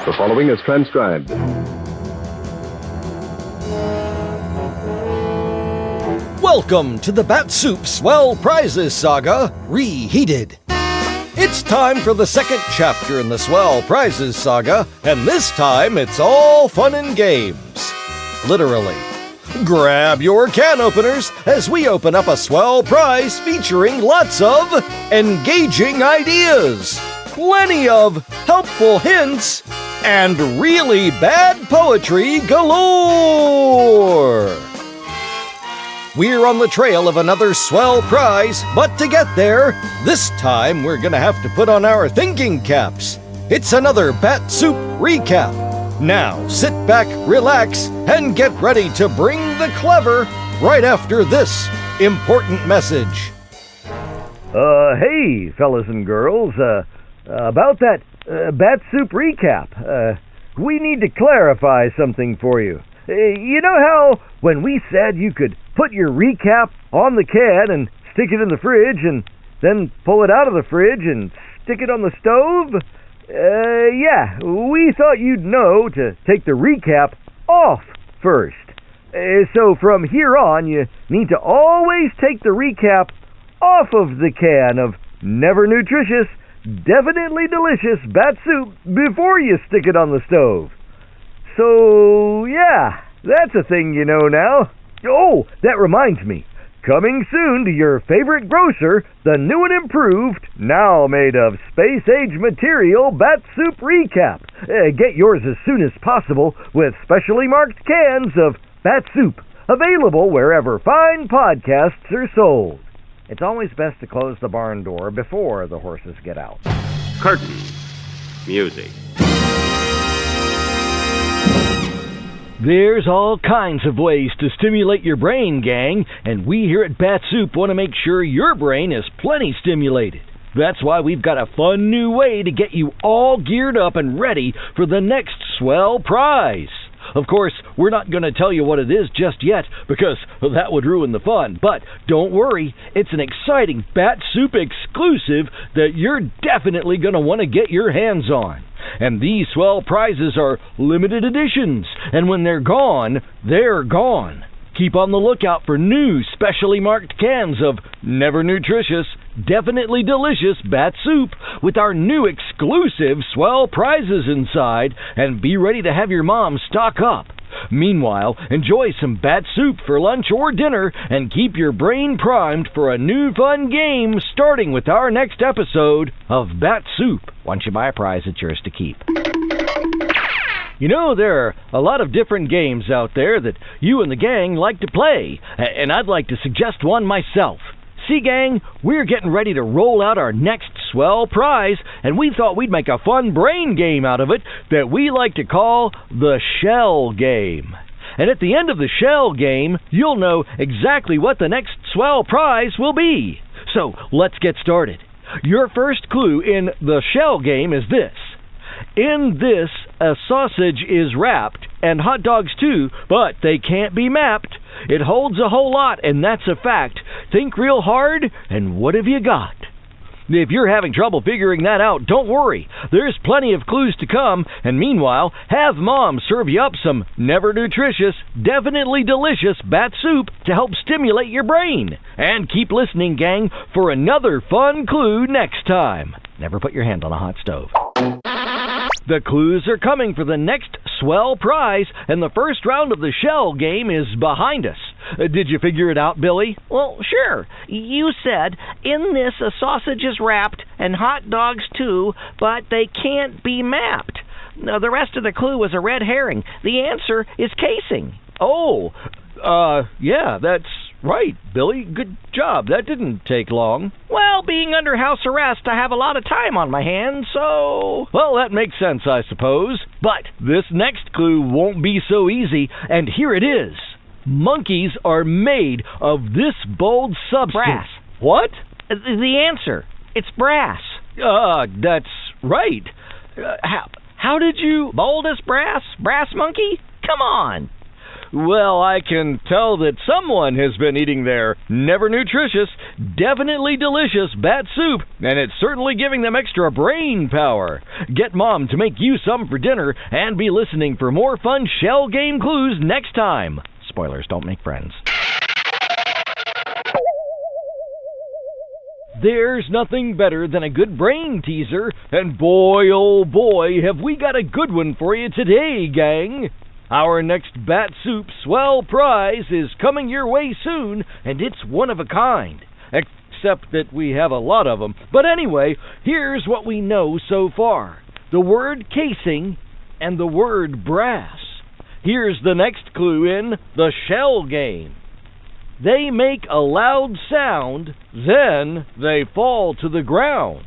The following is transcribed. Welcome to the Bat-Supe Swell Prizes saga, Reheated. It's time for the second chapter in the Swell Prizes saga, and this time it's all fun and games. Literally. Grab your can openers as we open up a swell prize featuring lots of engaging ideas, plenty of helpful hints, and really bad poetry galore. We're on the trail of another swell prize, but to get there, this time we're gonna have to put on our thinking caps. It's another Bat-Supe recap. Now, sit back, relax, and get ready to bring the clever right after this important message. Hey, fellas and girls, about that Bat-Supe recap, we need to clarify something for you. You know how when we said you could put your recap on the can and stick it in the fridge and then pull it out of the fridge and stick it on the stove? Yeah, we thought you'd know to take the recap off first. So from here on, you need to always take the recap off of the can of never nutritious, definitely delicious Bat-Supe before you stick it on the stove. So, yeah, that's a thing you know now. Oh, that reminds me. Coming soon to your favorite grocer, the new and improved, now made of space-age material Bat-Supe recap. Get yours as soon as possible with specially marked cans of Bat-Supe, available wherever fine podcasts are sold. It's always best to close the barn door before the horses get out. Curtain. Music. There's all kinds of ways to stimulate your brain, gang, and we here at Bat-Supe want to make sure your brain is plenty stimulated. That's why we've got a fun new way to get you all geared up and ready for the next swell prize. Of course, we're not going to tell you what it is just yet, because that would ruin the fun. But don't worry, it's an exciting Bat-Supe exclusive that you're definitely going to want to get your hands on. And these swell prizes are limited editions, and when they're gone, they're gone. Keep on the lookout for new specially marked cans of never nutritious, definitely delicious Bat-Supe with our new exclusive swell prizes inside, and be ready to have your mom stock up. Meanwhile, enjoy some Bat-Supe for lunch or dinner and keep your brain primed for a new fun game starting with our next episode of Bat-Supe. Once you buy a prize, it's yours to keep. You know, there are a lot of different games out there that you and the gang like to play, and I'd like to suggest one myself. See, gang, we're getting ready to roll out our next swell prize, and we thought we'd make a fun brain game out of it that we like to call the Shell Game. And at the end of the Shell Game, you'll know exactly what the next swell prize will be. So, let's get started. Your first clue in the Shell Game is this. In this, a sausage is wrapped, and hot dogs too, but they can't be mapped. It holds a whole lot, and that's a fact. Think real hard, and what have you got? If you're having trouble figuring that out, don't worry. There's plenty of clues to come, and meanwhile, have Mom serve you up some never nutritious, definitely delicious Bat-Supe to help stimulate your brain. And keep listening, gang, for another fun clue next time. Never put your hand on a hot stove. The clues are coming for the next swell prize, and the first round of the Shell Game is behind us. Did you figure it out, Billy? Well, sure. You said, in this a sausage is wrapped, and hot dogs too, but they can't be mapped. Now, the rest of the clue was a red herring. The answer is casing. Oh, yeah, that's right, Billy. Good job. That didn't take long. Well, being under house arrest, I have a lot of time on my hands, so... Well, that makes sense, I suppose. But this next clue won't be so easy, and here it is. Monkeys are made of this bold substance. Brass. What? The answer. It's brass. That's right. How did you... Bold as brass? Brass monkey? Come on. Well, I can tell that someone has been eating their never nutritious, definitely delicious Bat-Supe, and it's certainly giving them extra brain power. Get Mom to make you some for dinner, and be listening for more fun shell game clues next time. Spoilers don't make friends. There's nothing better than a good brain teaser, and boy, oh boy, have we got a good one for you today, gang. Our next Bat-Supe Swell Prize is coming your way soon, and it's one of a kind. Except that we have a lot of them. But anyway, here's what we know so far. The word casing and the word brass. Here's the next clue in the shell game. They make a loud sound, then they fall to the ground.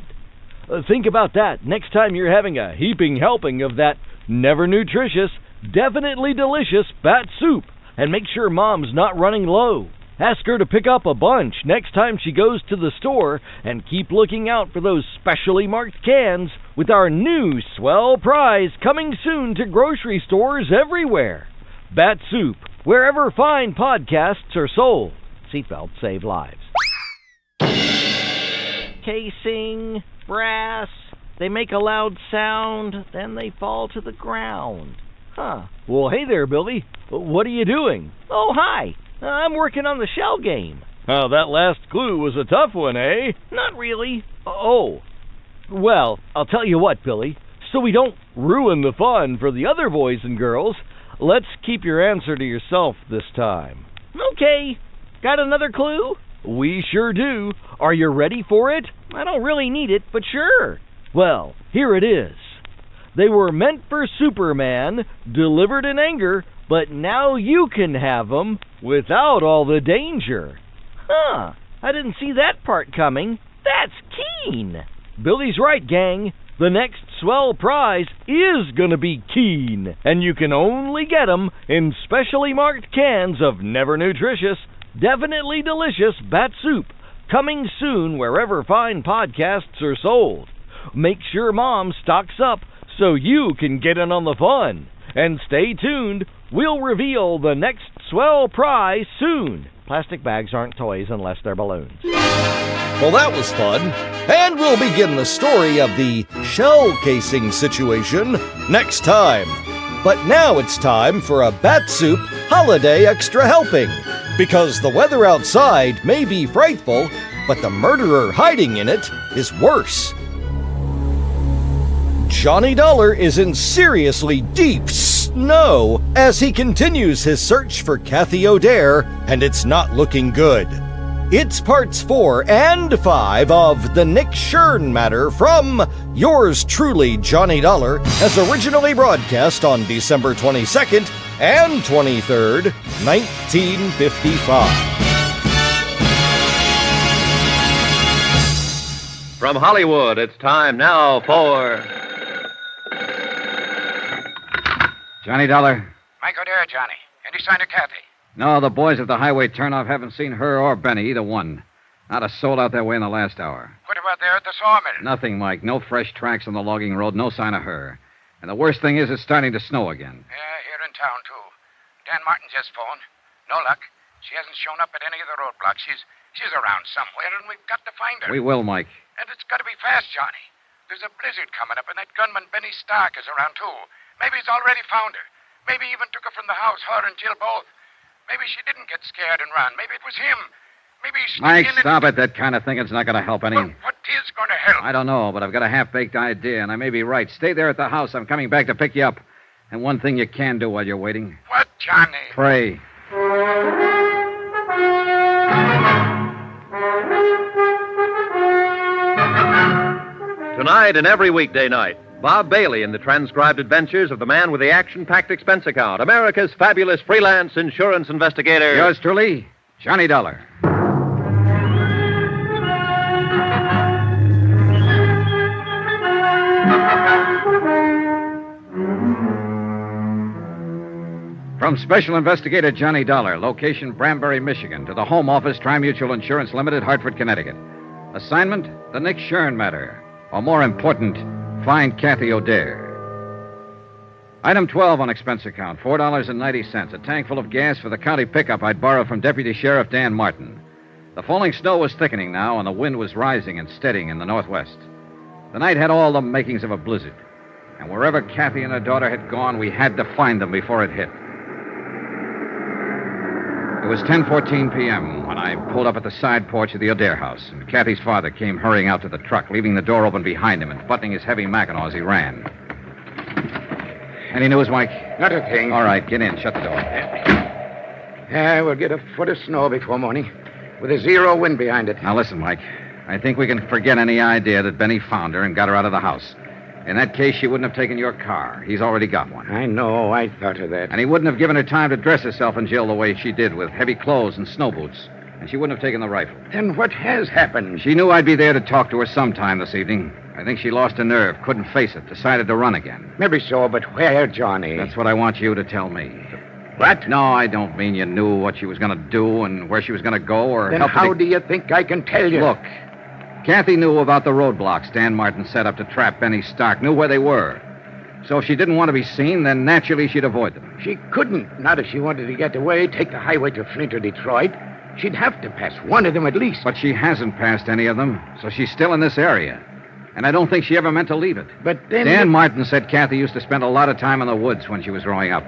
Think about that next time you're having a heaping helping of that never nutritious, definitely delicious Bat-Supe. And make sure Mom's not running low. Ask her to pick up a bunch next time she goes to the store, and keep looking out for those specially marked cans with our new Swell Prize coming soon to grocery stores everywhere. Bat-Supe, wherever fine podcasts are sold. Seatbelts save lives. Casing, brass, they make a loud sound, then they fall to the ground. Huh. Well, hey there, Billy. What are you doing? Oh, hi. I'm working on the shell game. Oh, that last clue was a tough one, eh? Not really. Oh. Well, I'll tell you what, Billy. So we don't ruin the fun for the other boys and girls, let's keep your answer to yourself this time. Okay. Got another clue? We sure do. Are you ready for it? I don't really need it, but sure. Well, here it is. They were meant for Superman, delivered in anger, but now you can have them without all the danger. Huh. I didn't see that part coming. That's keen. Billy's right, gang. The next Swell Prize is gonna be keen, and you can only get 'em in specially marked cans of never nutritious, definitely delicious Bat-Supe, coming soon wherever fine podcasts are sold. Make sure Mom stocks up so you can get in on the fun. And stay tuned, we'll reveal the next Swell Prize soon. Plastic bags aren't toys unless they're balloons. Well, that was fun. And we'll begin the story of the shell casing situation next time. But now it's time for a Bat-Supe holiday extra helping. Because the weather outside may be frightful, but the murderer hiding in it is worse. Johnny Dollar is in seriously deep snow as he continues his search for Kathy O'Dare, and it's not looking good. It's parts 4 and 5 of The Nick Shern Matter from yours truly, Johnny Dollar, as originally broadcast on December 22nd and 23rd, 1955. From Hollywood, it's time now for... Johnny Dollar? Mike O'Dare, Johnny. Any sign of Kathy? No, the boys at the highway turnoff haven't seen her or Benny, either one. Not a soul out that way in the last hour. What about there at the sawmill? Nothing, Mike. No fresh tracks on the logging road, no sign of her. And the worst thing is it's starting to snow again. Yeah, here in town, too. Dan Martin just phoned. No luck. She hasn't shown up at any of the roadblocks. She's around somewhere, and we've got to find her. We will, Mike. And it's got to be fast, Johnny. There's a blizzard coming up, and that gunman Benny Stark is around, too. Maybe he's already found her. Maybe he even took her from the house, her and Jill both. Maybe she didn't get scared and run. Maybe it was him. Maybe he sneaked Mike, in and... stop it. That kind of thinking's not going to help any. Well, what is going to help? I don't know, but I've got a half-baked idea, and I may be right. Stay there at the house. I'm coming back to pick you up. And one thing you can do while you're waiting. What, Johnny? Pray. Tonight and every weekday night, Bob Bailey in the transcribed adventures of the man with the action-packed expense account, America's fabulous freelance insurance investigator. Yours truly, Johnny Dollar. From Special Investigator Johnny Dollar, location Branbury, Michigan, to the Home Office, Tri-Mutual Insurance Limited, Hartford, Connecticut. Assignment, The Nick Shern Matter. Or more important, find Kathy O'Dare. Item 12 on expense account, $4.90. A tank full of gas for the county pickup I'd borrowed from Deputy Sheriff Dan Martin. The falling snow was thickening now, and the wind was rising and steadying in the northwest. The night had all the makings of a blizzard. And wherever Kathy and her daughter had gone, we had to find them before it hit. It was 10:14 p.m. when I pulled up at the side porch of the Adair house, and Kathy's father came hurrying out to the truck, leaving the door open behind him and buttoning his heavy mackinaw as he ran. Any news, Mike? Not a thing. All right, get in. Shut the door. Yeah, we'll get a foot of snow before morning, with a zero wind behind it. Now, listen, Mike. I think we can forget any idea that Benny found her and got her out of the house. In that case, she wouldn't have taken your car. He's already got one. I know. I thought of that. And he wouldn't have given her time to dress herself in jail the way she did, with heavy clothes and snow boots. And she wouldn't have taken the rifle. Then what has happened? She knew I'd be there to talk to her sometime this evening. I think she lost her nerve, couldn't face it, decided to run again. Maybe so, but where, Johnny? That's what I want you to tell me. What? No, I don't mean you knew what she was going to do and where she was going to go or Then help her how do you think I can tell you? Look, Kathy knew about the roadblocks Dan Martin set up to trap Benny Stark, knew where they were. So if she didn't want to be seen, then naturally she'd avoid them. She couldn't. Not if she wanted to get away, take the highway to Flint or Detroit. She'd have to pass one of them at least. But she hasn't passed any of them, so she's still in this area. And I don't think she ever meant to leave it. But then... Dan Martin said Kathy used to spend a lot of time in the woods when she was growing up.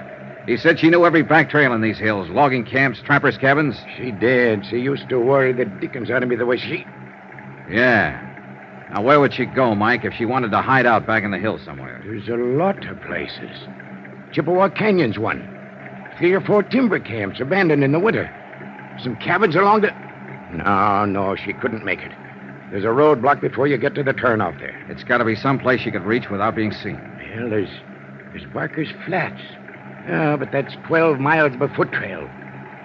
He said she knew every back trail in these hills, logging camps, trappers' cabins. She did. She used to worry the dickens out of me the way she... Yeah. Now, where would she go, Mike, if she wanted to hide out back in the hills somewhere? There's a lot of places. Chippewa Canyon's one. 3 or 4 timber camps abandoned in the winter. Some cabins along the... No, she couldn't make it. There's a roadblock before you get to the turnoff there. It's got to be someplace she could reach without being seen. Well, there's Barker's Flats. But that's 12 miles of a foot trail.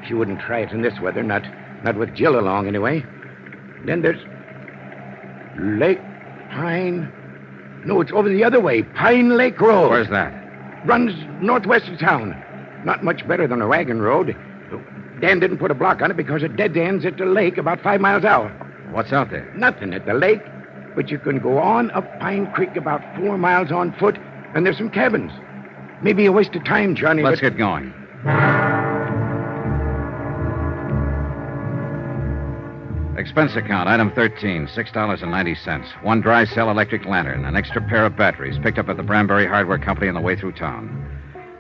She wouldn't try it in this weather, not with Jill along anyway. Then there's Lake Pine. No, it's over the other way. Pine Lake Road. Where's that? Runs northwest of town. Not much better than a wagon road. Dan didn't put a block on it because it dead ends at the lake about 5 miles out. What's out there? Nothing at the lake, but you can go on up Pine Creek about 4 miles on foot, and there's some cabins. Maybe a waste of time, Johnny. Let's get going. Expense account, item 13, $6.90. 1 dry cell electric lantern, an extra pair of batteries picked up at the Branbury Hardware Company on the way through town.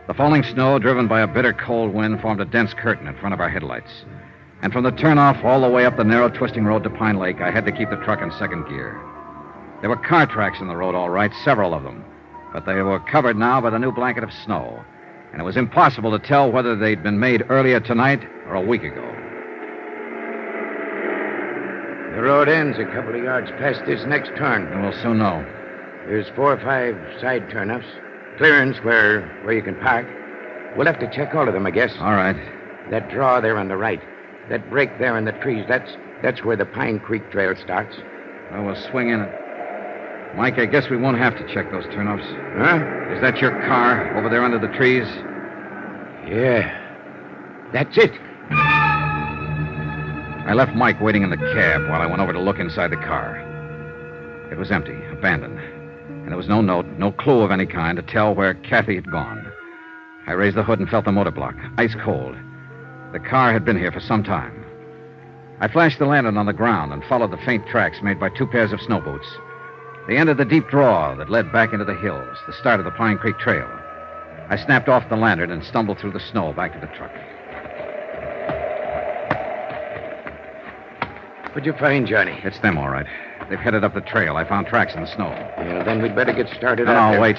The falling snow, driven by a bitter cold wind, formed a dense curtain in front of our headlights. And from the turnoff all the way up the narrow twisting road to Pine Lake, I had to keep the truck in second gear. There were car tracks in the road, all right, several of them. But they were covered now by the new blanket of snow. And it was impossible to tell whether they'd been made earlier tonight or a week ago. The road ends a couple of yards past this next turn. And we'll soon know. There's 4 or 5 side turnoffs. Clearance where you can park. We'll have to check all of them, I guess. All right. That draw there on the right. That break there in the trees, that's where the Pine Creek Trail starts. Well, we'll swing in it. Mike, I guess we won't have to check those turnoffs. Huh? Is that your car over there under the trees? Yeah. That's it. I left Mike waiting in the cab while I went over to look inside the car. It was empty, abandoned. And there was no note, no clue of any kind to tell where Kathy had gone. I raised the hood and felt the motor block, ice cold. The car had been here for some time. I flashed the lantern on the ground and followed the faint tracks made by 2 pairs of snow boots. They ended the deep draw that led back into the hills, the start of the Pine Creek Trail. I snapped off the lantern and stumbled through the snow back to the truck. What'd you find, Johnny? It's them, all right. They've headed up the trail. I found tracks in the snow. Well, then we'd better get started. No, wait.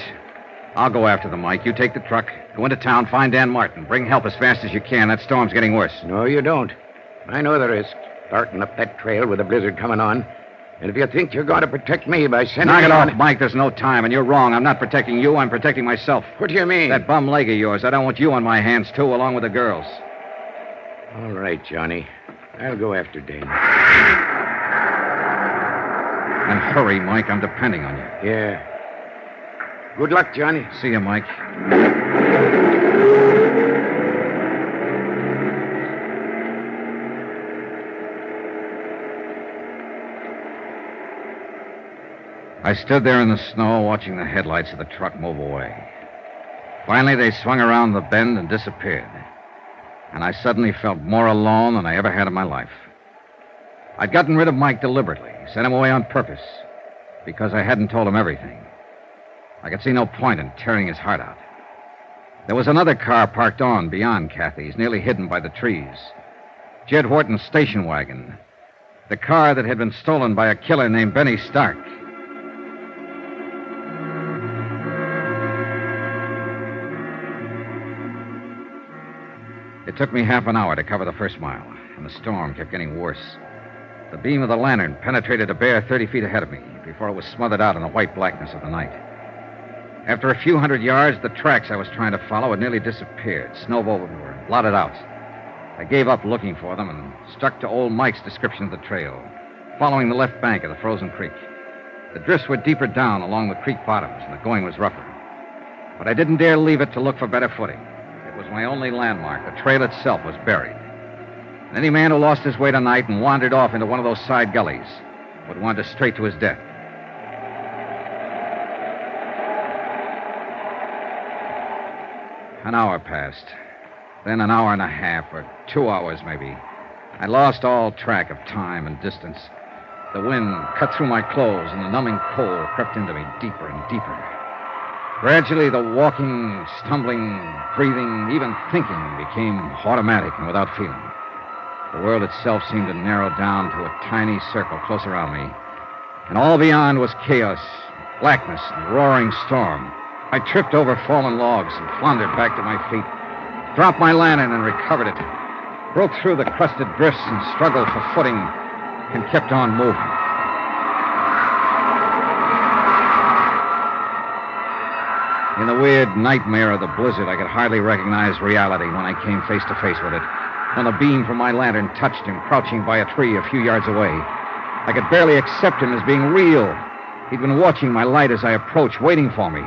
I'll go after them, Mike. You take the truck, go into town, find Dan Martin. Bring help as fast as you can. That storm's getting worse. No, you don't. I know the risk. Starting up that trail with a blizzard coming on. And if you think you're going to protect me by sending... Knock it off, Mike. There's no time, and you're wrong. I'm not protecting you. I'm protecting myself. What do you mean? That bum leg of yours. I don't want you on my hands, too, along with the girls. All right, Johnny. I'll go after Dan. And hurry, Mike. I'm depending on you. Yeah. Good luck, Johnny. See you, Mike. I stood there in the snow, watching the headlights of the truck move away. Finally, they swung around the bend and disappeared. And I suddenly felt more alone than I ever had in my life. I'd gotten rid of Mike deliberately, sent him away on purpose, because I hadn't told him everything. I could see no point in tearing his heart out. There was another car parked on beyond Kathy's, nearly hidden by the trees. Jed Wharton's station wagon. The car that had been stolen by a killer named Benny Stark. It took me half an hour to cover the first mile, and the storm kept getting worse. The beam of the lantern penetrated a bare 30 feet ahead of me before it was smothered out in the white blackness of the night. After a few hundred yards, the tracks I was trying to follow had nearly disappeared, snowed over and blotted out. I gave up looking for them and stuck to old Mike's description of the trail, following the left bank of the frozen creek. The drifts were deeper down along the creek bottoms, and the going was rougher. But I didn't dare leave it to look for better footing. It was my only landmark. The trail itself was buried. Any man who lost his way tonight and wandered off into one of those side gullies would wander straight to his death. An hour passed. Then an hour and a half, or 2 hours maybe. I lost all track of time and distance. The wind cut through my clothes, and the numbing cold crept into me deeper and deeper. Gradually, the walking, stumbling, breathing, even thinking became automatic and without feeling. The world itself seemed to narrow down to a tiny circle close around me. And all beyond was chaos, blackness, and roaring storm. I tripped over fallen logs and floundered back to my feet, dropped my lantern and recovered it, broke through the crusted drifts and struggled for footing, and kept on moving. In the weird nightmare of the blizzard, I could hardly recognize reality when I came face to face with it. When the beam from my lantern touched him, crouching by a tree a few yards away. I could barely accept him as being real. He'd been watching my light as I approached, waiting for me.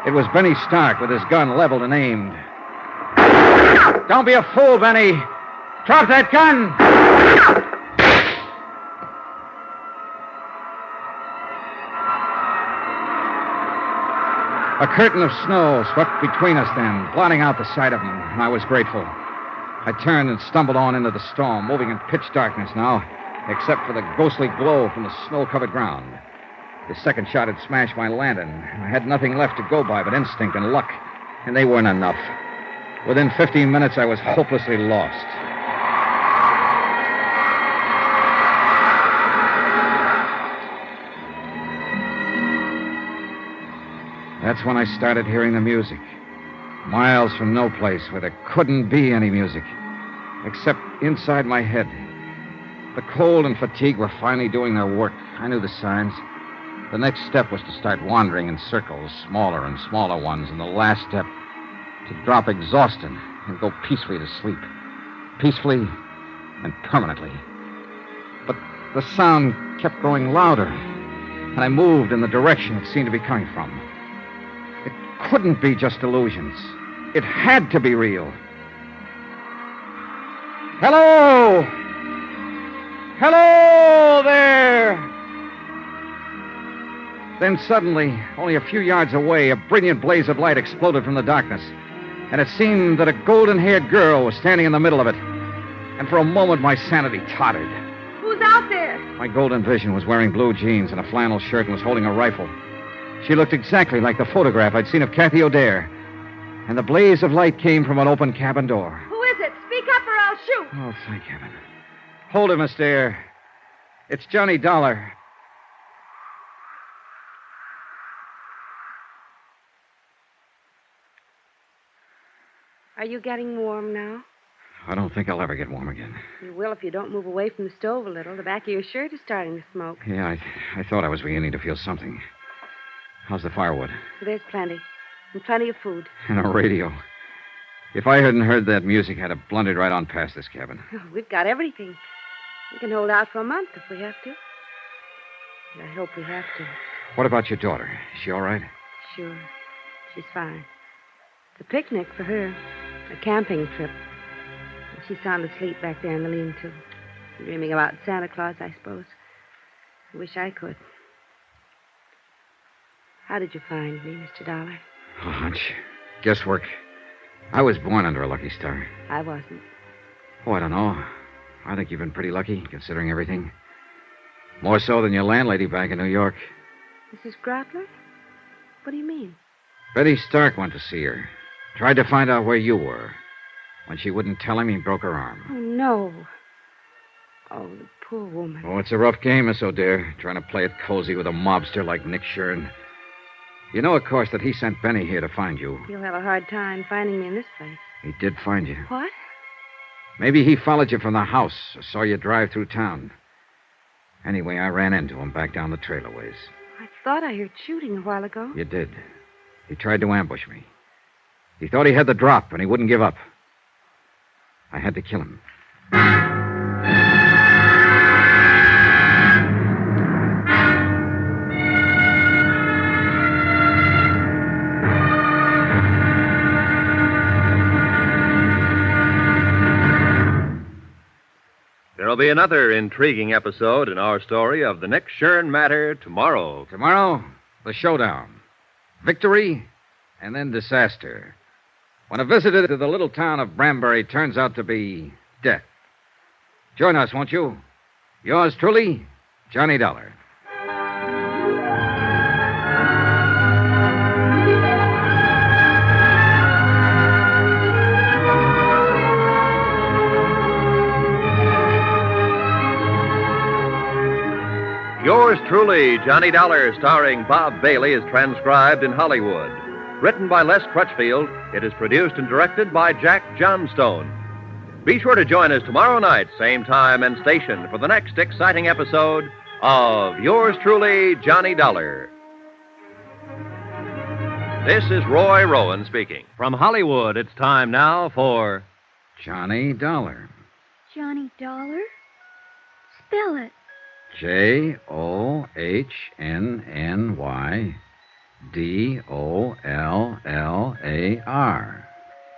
It was Benny Stark with his gun leveled and aimed. Don't be a fool, Benny. Drop that gun! A curtain of snow swept between us then, blotting out the sight of him, and I was grateful. I turned and stumbled on into the storm, moving in pitch darkness now, except for the ghostly glow from the snow-covered ground. The second shot had smashed my lantern. I had nothing left to go by but instinct and luck, and they weren't enough. Within 15 minutes, I was hopelessly lost. That's when I started hearing the music. Miles from no place where there couldn't be any music, except inside my head. The cold and fatigue were finally doing their work. I knew the signs. The next step was to start wandering in circles, smaller and smaller ones, and the last step, to drop exhausted and go peacefully to sleep. Peacefully and permanently. But the sound kept growing louder, and I moved in the direction it seemed to be coming from. It couldn't be just illusions. It had to be real. Hello! Hello there! Then suddenly, only a few yards away, a brilliant blaze of light exploded from the darkness. And it seemed that a golden-haired girl was standing in the middle of it. And for a moment, my sanity tottered. Who's out there? My golden vision was wearing blue jeans and a flannel shirt and was holding a rifle. She looked exactly like the photograph I'd seen of Kathy O'Dare. And the blaze of light came from an open cabin door. Who is it? Speak up or I'll shoot. Oh, thank heaven. Hold it, Miss Dare. It's Johnny Dollar. Are you getting warm now? I don't think I'll ever get warm again. You will if you don't move away from the stove a little. The back of your shirt is starting to smoke. Yeah, I thought I was beginning to feel something. How's the firewood? There's plenty. And plenty of food. And a radio. If I hadn't heard that music, I'd have blundered right on past this cabin. Oh, we've got everything. We can hold out for a month if we have to. And I hope we have to. What about your daughter? Is she all right? Sure. She's fine. It's a picnic for her. A camping trip. And she's sound asleep back there in the lean-to. Dreaming about Santa Claus, I suppose. I wish I could. How did you find me, Mr. Dollar? A hunch. Guesswork. I was born under a lucky star. I wasn't. Oh, I don't know. I think you've been pretty lucky, considering everything. More so than your landlady back in New York. Mrs. Grottler? What do you mean? Betty Stark went to see her. Tried to find out where you were. When she wouldn't tell him, he broke her arm. Oh, no. Oh, the poor woman. Oh, it's a rough game, Miss O'Dare, trying to play it cozy with a mobster like Nick Shern. You know, of course, that he sent Benny here to find you. You'll have a hard time finding me in this place. He did find you. What? Maybe he followed you from the house or saw you drive through town. Anyway, I ran into him back down the trailer ways. I thought I heard shooting a while ago. You did. He tried to ambush me. He thought he had the drop, and he wouldn't give up. I had to kill him. There'll be another intriguing episode in our story of the Nick Shern matter tomorrow. Tomorrow, the showdown. Victory, and then disaster. When a visitor to the little town of Branbury turns out to be death. Join us, won't you? Yours truly, Johnny Dollar. Yours truly, Johnny Dollar, starring Bob Bailey, is transcribed in Hollywood. Written by Les Crutchfield, it is produced and directed by Jack Johnstone. Be sure to join us tomorrow night, same time and station, for the next exciting episode of Yours truly, Johnny Dollar. This is Roy Rowan speaking. From Hollywood, it's time now for Johnny Dollar. Johnny Dollar? Spell it. JOHNNYDOLLAR.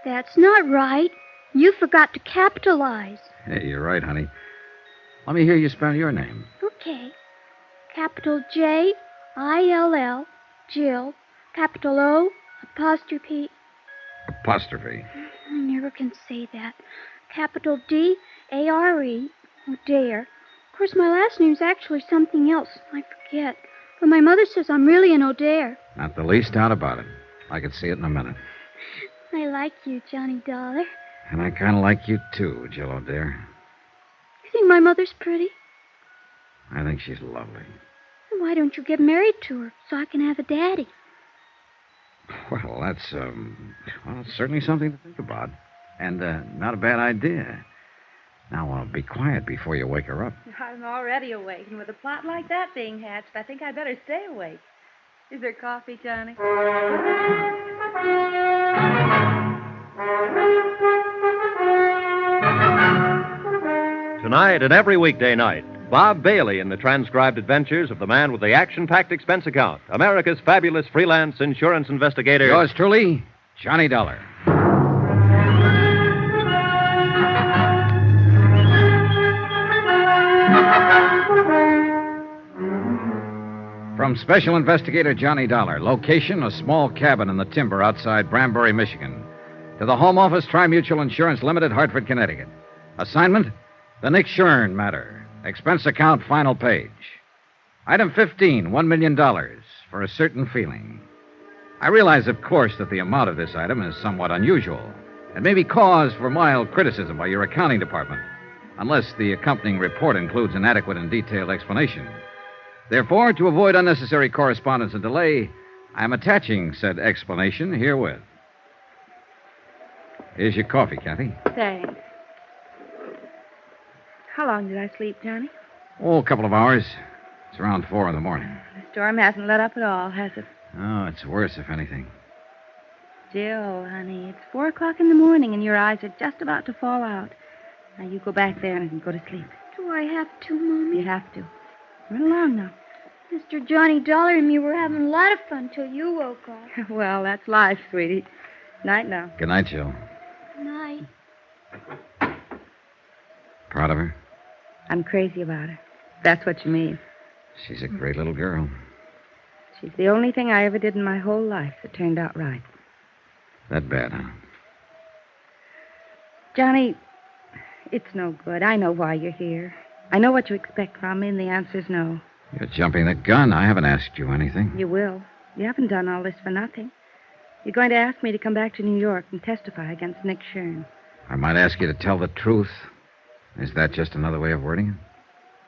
That's not right. You forgot to capitalize. Hey, you're right, honey. Let me hear you spell your name. Okay. Capital J-I-L-L, Jill. Capital O, apostrophe. Apostrophe. I never can say that. Capital D-A-R-E, O'Dare. Of course, my last name's actually something else. I forget. But my mother says I'm really an O'Dare. Not the least doubt about it. I could see it in a minute. I like you, Johnny Dollar. And I kind of like you, too, Jill O'Dare. You think my mother's pretty? I think she's lovely. Why don't you get married to her so I can have a daddy? Well, that's, it's certainly something to think about. And, not a bad idea. Now, be quiet before you wake her up. I'm already awake, and with a plot like that being hatched, I think I'd better stay awake. Is there coffee, Johnny? Tonight and every weekday night, Bob Bailey in the transcribed adventures of the man with the action-packed expense account, America's fabulous freelance insurance investigator. Yours truly, Johnny Dollar. From Special Investigator Johnny Dollar, location a small cabin in the timber outside Branbury, Michigan. To the Home Office, Tri-Mutual Insurance Limited, Hartford, Connecticut. Assignment, the Nick Shern matter. Expense account, final page. Item 15, $1 million for a certain feeling. I realize, of course, that the amount of this item is somewhat unusual and may be cause for mild criticism by your accounting department, unless the accompanying report includes an adequate and detailed explanation. Therefore, to avoid unnecessary correspondence and delay, I am attaching said explanation herewith. Here's your coffee, Kathy. Thanks. How long did I sleep, Johnny? Oh, a couple of hours. It's around 4 in the morning. The storm hasn't let up at all, has it? Oh, it's worse, if anything. Jill, honey, it's 4 o'clock in the morning, and your eyes are just about to fall out. Now, you go back there and go to sleep. Do I have to, Mommy? You have to. Run along now. Mr. Johnny Dollar and me were having a lot of fun till you woke up. Well, that's life, sweetie. Night now. Good night, Jill. Good night. Proud of her? I'm crazy about her. That's what you mean. She's a great little girl. She's the only thing I ever did in my whole life that turned out right. That bad, huh? Johnny, it's no good. I know why you're here. I know what you expect from me, and the answer's no. You're jumping the gun. I haven't asked you anything. You will. You haven't done all this for nothing. You're going to ask me to come back to New York and testify against Nick Shern. I might ask you to tell the truth. Is that just another way of wording it?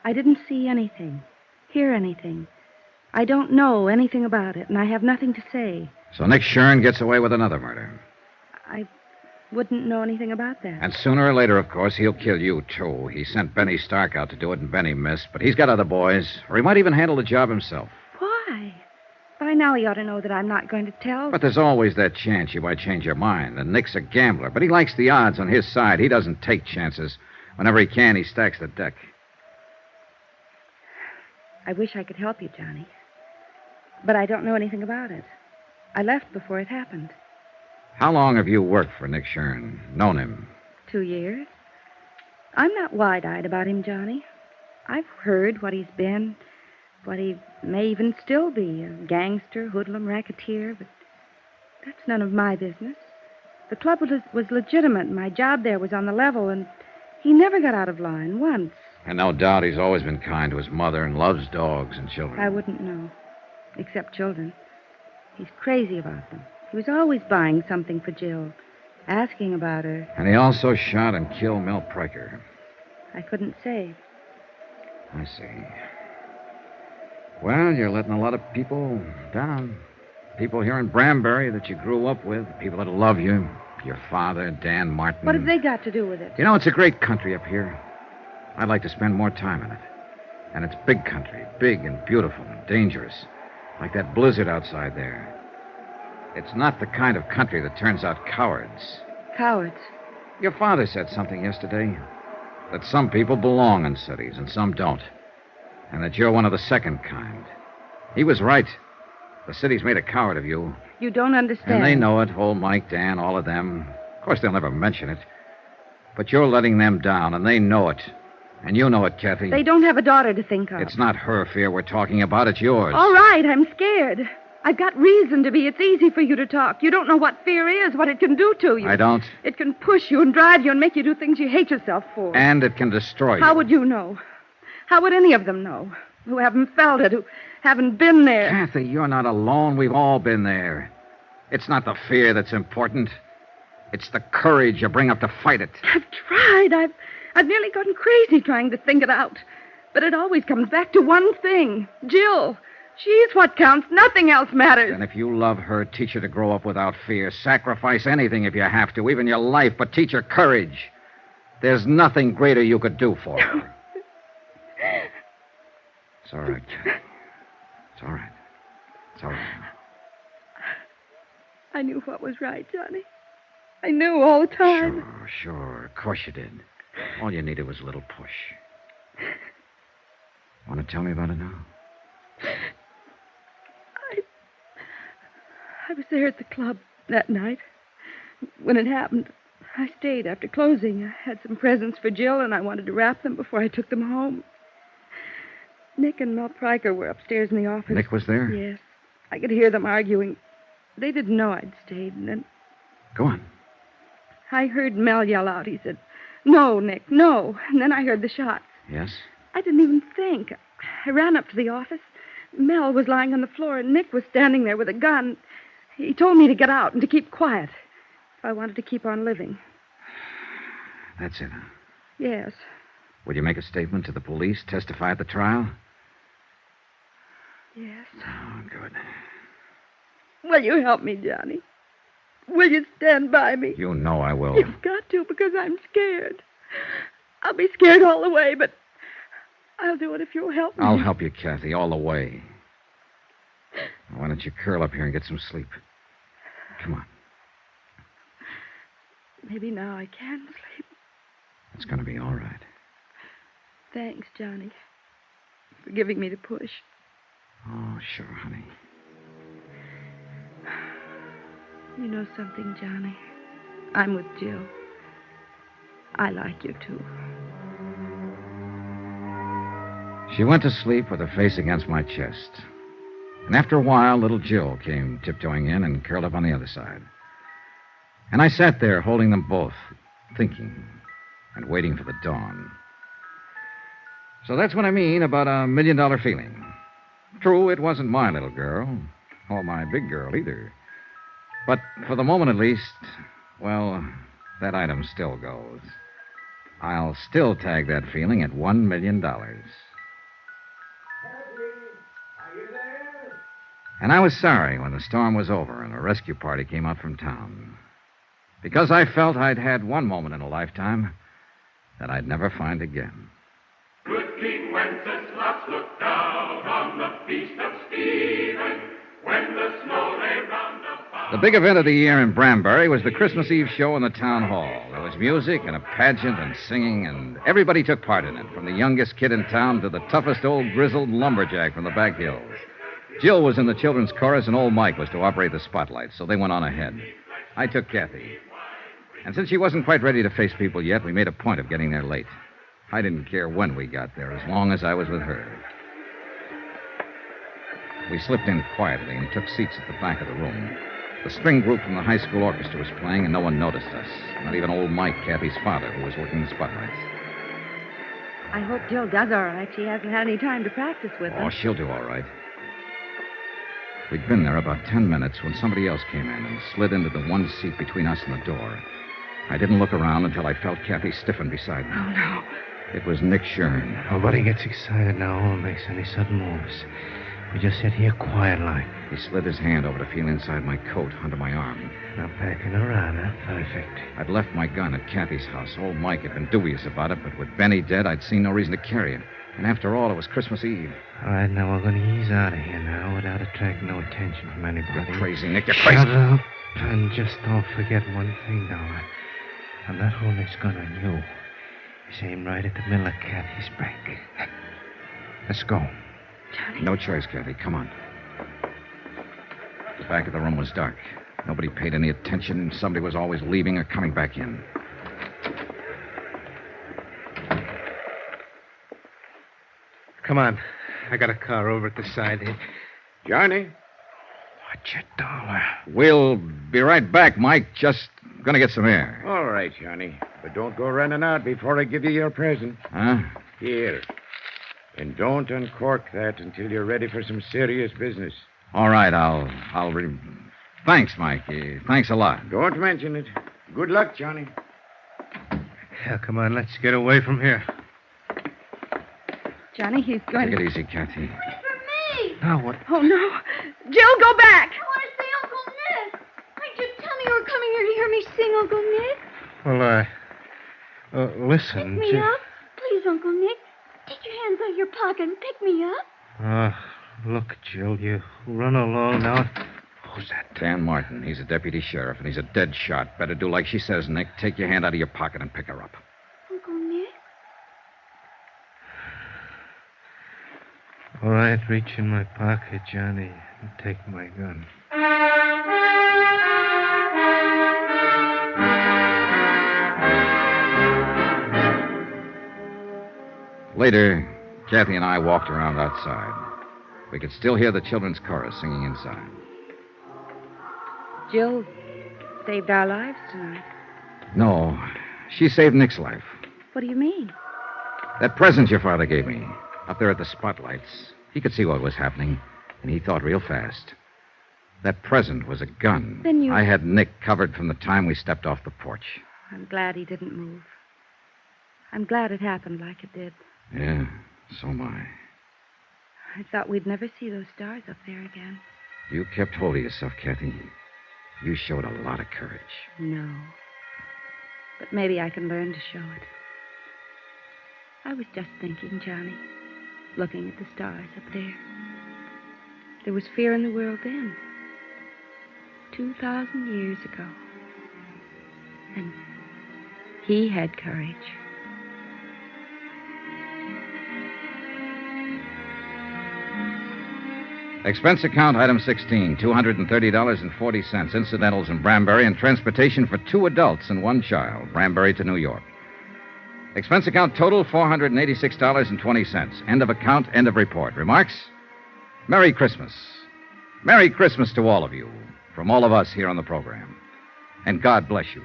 I didn't see anything, hear anything. I don't know anything about it, and I have nothing to say. So Nick Shern gets away with another murder. I wouldn't know anything about that. And sooner or later, of course, he'll kill you, too. He sent Benny Stark out to do it, and Benny missed. But he's got other boys, or he might even handle the job himself. Why? By now he ought to know that I'm not going to tell. But there's always that chance you might change your mind. And Nick's a gambler, but he likes the odds on his side. He doesn't take chances. Whenever he can, he stacks the deck. I wish I could help you, Johnny. But I don't know anything about it. I left before it happened. How long have you worked for Nick Shern? Known him? 2 years. I'm not wide-eyed about him, Johnny. I've heard what he's been, what he may even still be, a gangster, hoodlum, racketeer, but that's none of my business. The club was legitimate, and my job there was on the level, and he never got out of line once. And no doubt he's always been kind to his mother and loves dogs and children. I wouldn't know, except children. He's crazy about them. He was always buying something for Jill, asking about her. And he also shot and killed Mel Pryker. I couldn't say. I see. Well, you're letting a lot of people down. People here in Branbury that you grew up with, people that love you, your father, Dan Martin. What have they got to do with it? You know, it's a great country up here. I'd like to spend more time in it. And it's big country, big and beautiful and dangerous. Like that blizzard outside there. It's not the kind of country that turns out cowards. Cowards? Your father said something yesterday. That some people belong in cities and some don't. And that you're one of the second kind. He was right. The city's made a coward of you. You don't understand. And they know it. Old Mike, Dan, all of them. Of course, they'll never mention it. But you're letting them down, and they know it. And you know it, Kathy. They don't have a daughter to think of. It's not her fear we're talking about. It's yours. All right, I'm scared. I've got reason to be. It's easy for you to talk. You don't know what fear is, what it can do to you. I don't. It can push you and drive you and make you do things you hate yourself for. And it can destroy you. How would you know? How would any of them know? Who haven't felt it, who haven't been there. Kathy, you're not alone. We've all been there. It's not the fear that's important. It's the courage you bring up to fight it. I've tried. I've nearly gotten crazy trying to think it out. But it always comes back to one thing. Jill. She's what counts. Nothing else matters. And if you love her, teach her to grow up without fear. Sacrifice anything if you have to, even your life, but teach her courage. There's nothing greater you could do for her. It's all right, Kathy. It's all right. It's all right now. I knew what was right, Johnny. I knew all the time. Sure. Of course you did. All you needed was a little push. Want to tell me about it now? I was there at the club that night. When it happened, I stayed after closing. I had some presents for Jill, and I wanted to wrap them before I took them home. Nick and Mel Pryker were upstairs in the office. Nick was there? Yes. I could hear them arguing. They didn't know I'd stayed, and then... Go on. I heard Mel yell out. He said, "No, Nick, no." And then I heard the shots. Yes? I didn't even think. I ran up to the office. Mel was lying on the floor, and Nick was standing there with a gun. He told me to get out and to keep quiet if I wanted to keep on living. That's it, huh? Yes. Will you make a statement to the police, testify at the trial? Yes. Oh, good. Will you help me, Johnny? Will you stand by me? You know I will. You've got to, because I'm scared. I'll be scared all the way, but I'll do it if you'll help me. I'll help you, Kathy, all the way. Why don't you curl up here and get some sleep? Come on. Maybe now I can sleep. It's going to be all right. Thanks, Johnny, for giving me the push. Oh, sure, honey. You know something, Johnny? I'm with Jill. I like you, too. She went to sleep with her face against my chest. And after a while, little Jill came tiptoeing in and curled up on the other side. And I sat there holding them both, thinking and waiting for the dawn. So that's what I mean about $1 million feeling. True, it wasn't my little girl, or my big girl either. But for the moment at least, well, that item still goes. I'll still tag that feeling at $1 million. And I was sorry when the storm was over and a rescue party came out from town. Because I felt I'd had one moment in a lifetime that I'd never find again. Good King Wenceslas looked down on the feast of Stephen when the snow lay round about. The big event of the year in Branbury was the Christmas Eve show in the town hall. There was music and a pageant and singing, and everybody took part in it, from the youngest kid in town to the toughest old grizzled lumberjack from the back hills. Jill was in the children's chorus, and old Mike was to operate the spotlight, so they went on ahead. I took Kathy. And since she wasn't quite ready to face people yet, we made a point of getting there late. I didn't care when we got there, as long as I was with her. We slipped in quietly and took seats at the back of the room. The string group from the high school orchestra was playing, and no one noticed us. Not even old Mike, Kathy's father, who was working the spotlights. I hope Jill does all right. She hasn't had any time to practice with Oh, them. she'll do all right. We'd been there about 10 minutes when somebody else came in and slid into the one seat between us and the door. I didn't look around until I felt Kathy stiffen beside me. Oh, no. It was Nick Shern. Nobody gets excited now or makes any sudden moves. We just sit here quiet like. He slid his hand over to feel inside my coat under my arm. Now packing around, huh? Perfect. I'd left my gun at Kathy's house. Old Mike had been dubious about it, but with Benny dead, I'd seen no reason to carry it. And after all, it was Christmas Eve. All right, now we're going to ease out of here now without attracting no attention from anybody. You're crazy, Nick. You're crazy. Shut up. And just don't forget one thing, darling. I'm not holding this gun on you. It's aimed right at the middle of Kathy's back. Let's go. Johnny. No choice, Kathy. Come on. The back of the room was dark. Nobody paid any attention. Somebody was always leaving or coming back in. Come on. I got a car over at the side here. Johnny? Watch your dollar. We'll be right back, Mike. Just gonna get some air. All right, Johnny. But don't go running out before I give you your present. Huh? Here. And don't uncork that until you're ready for some serious business. All right, Thanks, Mike. Thanks a lot. Don't mention it. Good luck, Johnny. Yeah, come on. Let's get away from here. Johnny, he's going Take to... it easy, Kathy. Me! Now what? Oh, no. Jill, go back. I want to see Uncle Nick. Just tell me you were coming here to hear me sing, Uncle Nick. Well, listen. Pick me up. Please, Uncle Nick. Take your hands out of your pocket and pick me up. Look, Jill, you run along now. Who's that? Dan Martin. He's a deputy sheriff, and he's a dead shot. Better do like she says, Nick. Take your hand out of your pocket and pick her up. Uncle Nick? All right, reach in my pocket, Johnny, and take my gun. Later, Kathy and I walked around outside. We could still hear the children's chorus singing inside. Jill saved our lives tonight. No, she saved Nick's life. What do you mean? That present your father gave me, up there at the spotlights, he could see what was happening, and he thought real fast. That present was a gun. Then you... I had Nick covered from the time we stepped off the porch. I'm glad he didn't move. I'm glad it happened like it did. Yeah, so am I. I thought we'd never see those stars up there again. You kept hold of yourself, Kathy. You showed a lot of courage. No. But maybe I can learn to show it. I was just thinking, Johnny, looking at the stars up there. There was fear in the world then. 2,000 years ago. And he had courage. Expense account, item 16, $230.40, incidentals in Branbury, and transportation for 2 adults and 1 child, Branbury to New York. Expense account total, $486.20. End of account, end of report. Remarks? Merry Christmas. Merry Christmas to all of you, from all of us here on the program. And God bless you.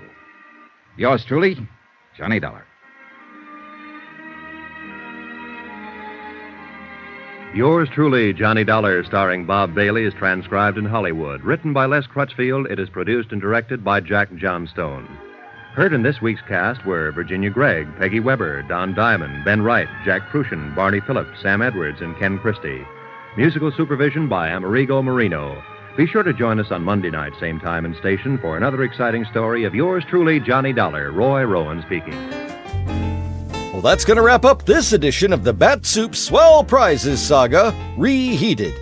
Yours truly, Johnny Dollar. Yours truly, Johnny Dollar, starring Bob Bailey, is transcribed in Hollywood. Written by Les Crutchfield, it is produced and directed by Jack Johnstone. Heard in this week's cast were Virginia Gregg, Peggy Weber, Don Diamond, Ben Wright, Jack Crucian, Barney Phillips, Sam Edwards, and Ken Christie. Musical supervision by Amerigo Marino. Be sure to join us on Monday night, same time and station, for another exciting story of yours truly, Johnny Dollar. Roy Rowan speaking. Well, that's going to wrap up this edition of the Bat-Supe Swell Prizes saga, Reheated.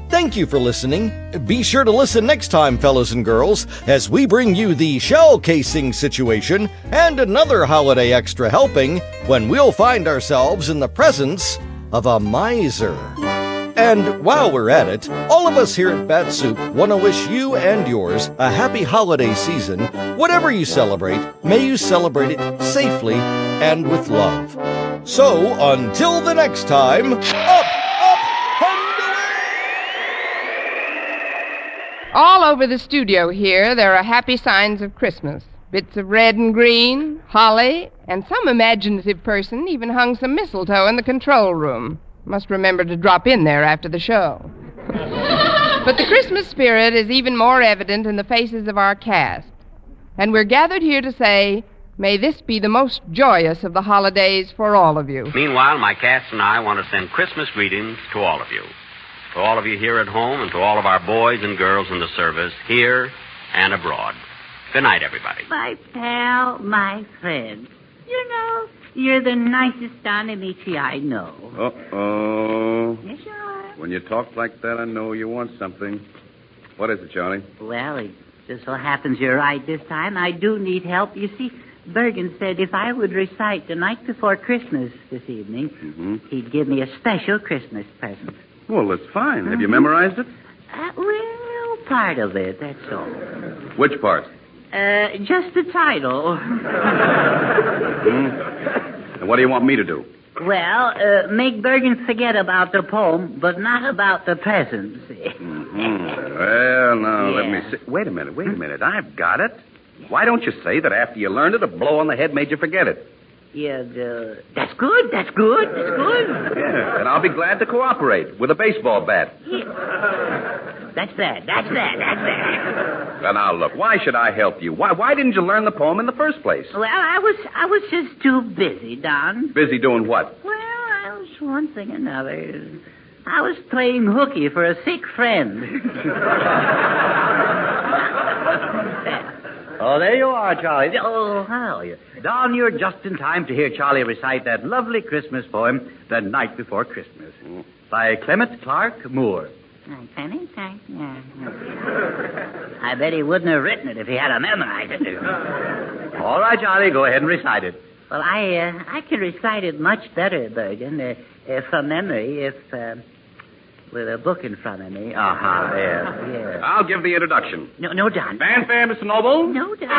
Thank you for listening. Be sure to listen next time, fellows and girls, as we bring you the shell casing situation and another holiday extra helping when we'll find ourselves in the presence of a miser. And while we're at it, all of us here at Bat-Supe want to wish you and yours a happy holiday season. Whatever you celebrate, may you celebrate it safely and with love. So, until the next time, up, and away! All over the studio here, there are happy signs of Christmas. Bits of red and green, holly, and some imaginative person even hung some mistletoe in the control room. Must remember to drop in there after the show. But the Christmas spirit is even more evident in the faces of our cast. And we're gathered here to say, may this be the most joyous of the holidays for all of you. Meanwhile, my cast and I want to send Christmas greetings to all of you. To all of you here at home and to all of our boys and girls in the service, here and abroad. Good night, everybody. My pal, my friend. You know, you're the nicest Don Amici I know. Uh-oh. Yes, you are. When you talk like that, I know you want something. What is it, Charlie? Well, it just so happens you're right this time. I do need help. You see, Bergen said if I would recite The Night Before Christmas this evening, he'd give me a special Christmas present. Well, that's fine. Have you memorized it? Well, part of it, that's all. Which part? Just the title. And what do you want me to do? Well, make Bergen forget about the poem, but not about the presents. Well, now, let me see. Wait a minute. I've got it. Why don't you say that after you learned it, a blow on the head made you forget it? Yeah, that's good. That's good. Yeah, and I'll be glad to cooperate with a baseball bat. Yeah. That's that. Well, now, look, why should I help you? Why didn't you learn the poem in the first place? Well, I was just too busy, Don. Busy doing what? Well, I was one thing or another. I was playing hooky for a sick friend. Oh, there you are, Charlie. Oh, how are you? Don, you're just in time to hear Charlie recite that lovely Christmas poem, The Night Before Christmas, by Clement Clark Moore. I bet he wouldn't have written it if he had memorized it. All right, Charlie, go ahead and recite it. Well, I can recite it much better, Bergen, from memory, if with a book in front of me. There. Yeah. I'll give the introduction. No, Don. Fanfare, Mr. Noble. No, Don.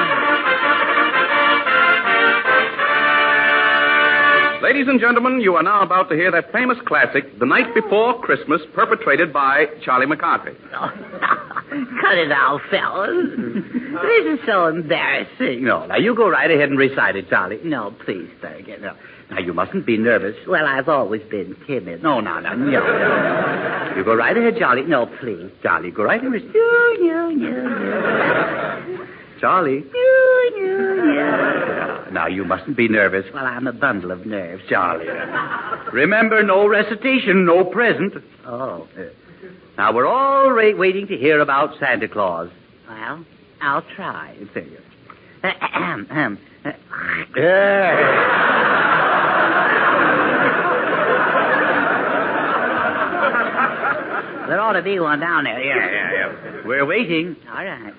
Ladies and gentlemen, you are now about to hear that famous classic, The Night Before Christmas, perpetrated by Charlie McCarthy. Cut it out, fellas. This is so embarrassing. No, now you go right ahead and recite it, Charlie. No, please, Bergen. No. Now, you mustn't be nervous. Well, I've always been timid. No. You go right ahead, Charlie. No, please. Charlie, go right ahead. Charlie. Now, you mustn't be nervous. Well, I'm a bundle of nerves. Charlie. Remember, no recitation, no present. Oh. Now, we're all waiting to hear about Santa Claus. Well, I'll try. There ought to be one down there. Yeah. We're waiting. All right.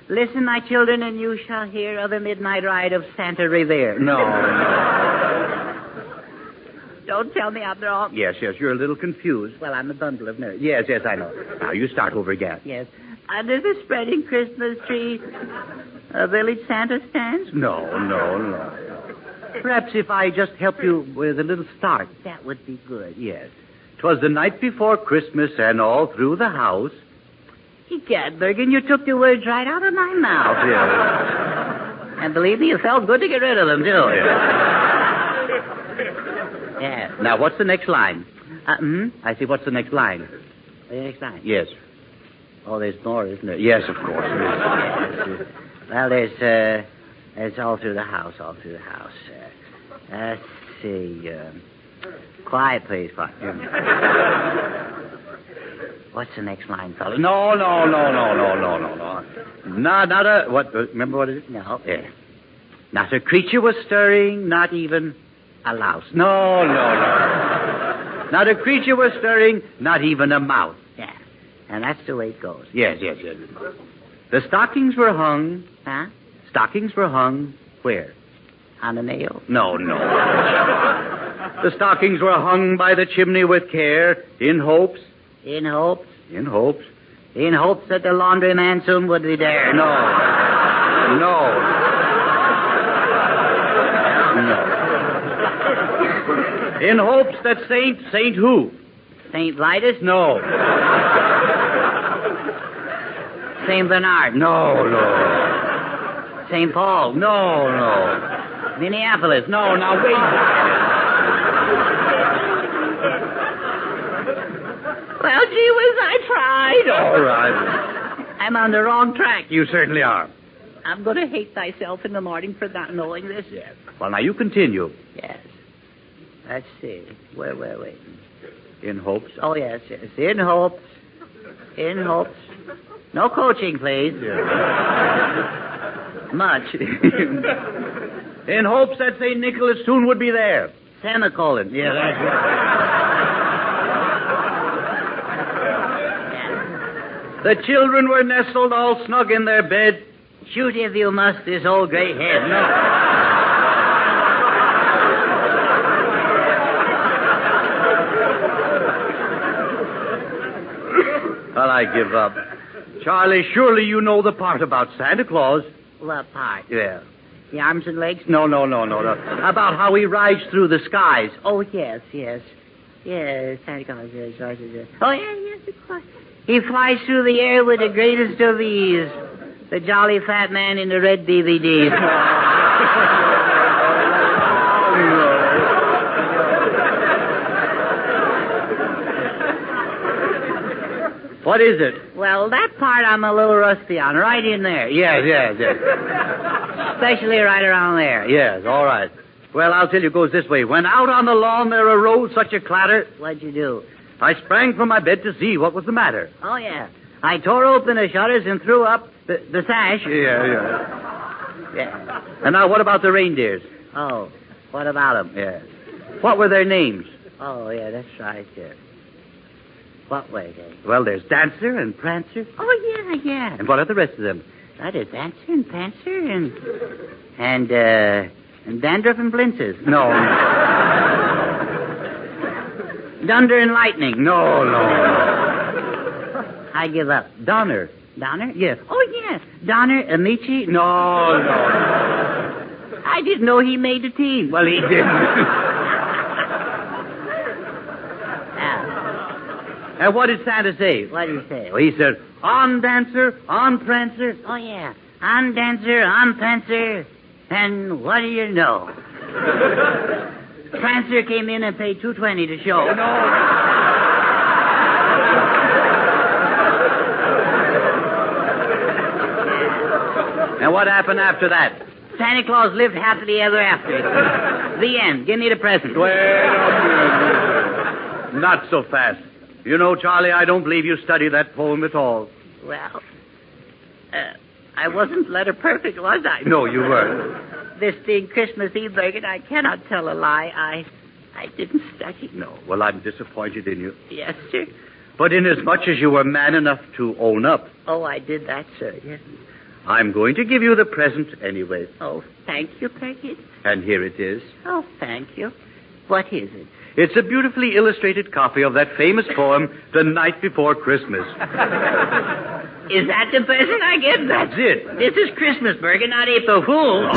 Listen, my children, and you shall hear of the midnight ride of Santa Revere. No. Don't tell me I'm wrong. Yes, you're a little confused. Well, I'm a bundle of nerves. Yes, I know. Now, you start over again. Yes. Under the spreading Christmas tree, a village Santa stands? No. Perhaps if I just help you with a little start. That would be good. Yes. 'Twas the night before Christmas, and all through the house Egad, Bergen, you took the words right out of my mouth. Yeah. And believe me, it felt good to get rid of them, too. Yeah. Now, what's the next line? I see. What's the next line? The next line? Yes. Oh, there's more, isn't there? Yes, of course. Yes. Well, there's all through the house, Let's see. Quiet, please, quiet. What's the next line, fella? No. Not a... What? Remember what it is? No. Yeah. Not a creature was stirring, not even a louse. No. Not a creature was stirring, not even a mouse. Yeah. And that's the way it goes. Yes. The stockings were hung... Huh? Stockings were hung where? On a nail? No. The stockings were hung by the chimney with care, in hopes... In hopes? In hopes. In hopes that the laundryman soon would be there. No. In hopes that Saint who? Saint Vitus? No. Saint Bernard? No. Saint Paul? No. Minneapolis? No, now wait. Well, gee whiz, I tried. All right. I'm on the wrong track. You certainly are. I'm going to hate myself in the morning for not knowing this. Yes. Well, now you continue. Yes. Let's see. Wait. In hopes. Oh, yes. In hopes. No coaching, please. Yes. Much. In hopes that St. Nicholas soon would be there. Semicolon. Yeah, that's right. The children were nestled all snug in their bed. Shoot if you must, this old gray head. No. Well, I give up. Charlie, surely you know the part about Santa Claus. What part? Yeah. The arms and legs? No. About how he rides through the skies. Oh, yes. Yes, Santa Claus. Oh, yes, of course. He flies through the air with the greatest of ease. The jolly fat man in the red DVD. What is it? Well, that part I'm a little rusty on. Right in there. Yes. Especially right around there. Yes, all right. Well, I'll tell you, it goes this way. When out on the lawn there arose such a clatter... What'd you do? I sprang from my bed to see what was the matter. Oh, yeah. I tore open the shutters and threw up the sash. Yeah. And now, what about the reindeers? Oh, what about them? Yeah. What were their names? Oh, yeah, that's right, yeah. What were they? Well, there's Dancer and Prancer. Oh, yeah. And what are the rest of them? That is Dancer and Prancer and Dandruff and Blintzes. No. Dunder and Lightning. No. I give up. Donner? Yes. Oh, yes. Donner, Amici. No. I didn't know he made the team. Well, he didn't. And what did Santa say? What did he say? Well, he said, on Dancer, on Prancer. Oh, yeah. On Dancer, on Prancer. And what do you know? Prancer came in and paid $2.20 to show. No. And what happened after that? Santa Claus lived happily ever after. The end. Give me the present. Wait a minute. Not so fast. You know, Charlie, I don't believe you studied that poem at all. Well, I wasn't letter perfect, was I? No, you weren't. This being Christmas Eve, Bergen, I cannot tell a lie. I didn't study. No. Well, I'm disappointed in you. Yes, sir. But inasmuch as you were man enough to own up. Oh, I did that, sir, yes. I'm going to give you the present anyway. Oh, thank you, Bergen. And here it is. Oh, thank you. What is it? It's a beautifully illustrated copy of that famous poem, The Night Before Christmas. Is that the present I get? That's it. This is Christmas, Bergen, not April Fool.